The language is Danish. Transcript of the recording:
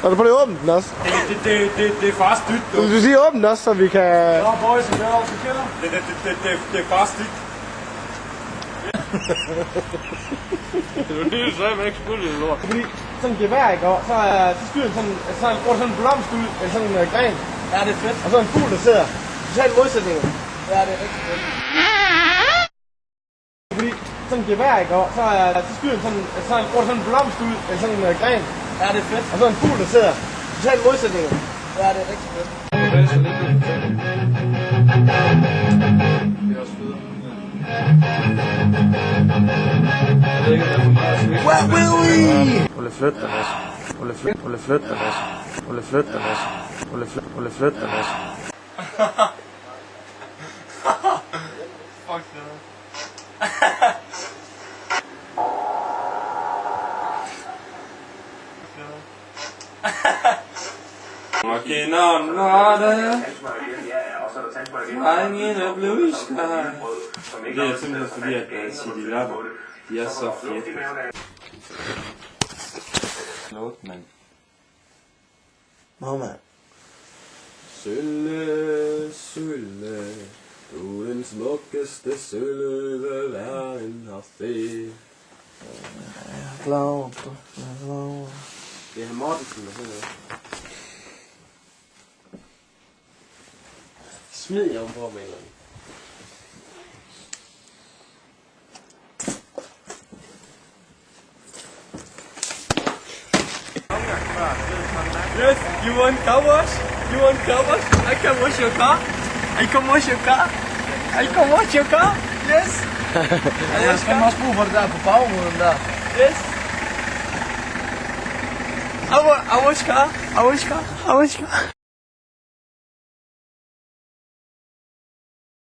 Og du prøver at åbne den også. Det er fast dybt. Du siger åbne den også, så vi kan... Nå, boys, vi kører over til kælder. Det er fast dybt. Det er så ikke skulle det lort. Fordi sådan en gevær, ikke? Og så skyder den sådan, går sådan en blomst ud, eller sådan en gren. Ja, det er fedt. Og så en fugl, der sidder. Totalt modsætninger. Ja, det er rigtig fedt. Fordi sådan en gevær, ikke? Og så skyder den sådan, går sådan en blomst ud, eller sådan en gren. Ja, det er fedt. Og så en fugl, der sidder. Totalt modsætninger. Ja, det er rigtig fedt. Det er også fedt. Jeg ved ikke, om det er for meget slik. Where will we? Ole flyt dig, Lasse. Ole flyt dig, Lasse. Ole flyt dig, Lasse. Ole flyt dig, Lasse. Fuck det. Okay, nå, nu har det. Drengene blue sky. Det er simpelthen fordi, at City Lapper, de er så fede. Slået, mand. Nå, mand. Sølle, sølle, du er den smukkeste sølle, verden har set. Jeg glaver på, jeg glaver. Det er Mortensen, der sidder der. Smid jeg på med eller Yes, you want car wash? You want car wash? I can wash your car. I can wash your car. I can wash your car. Yes. Jeg skal også bruge for det der på bagruden der. Yes. I wash car. I wash car. I wash car.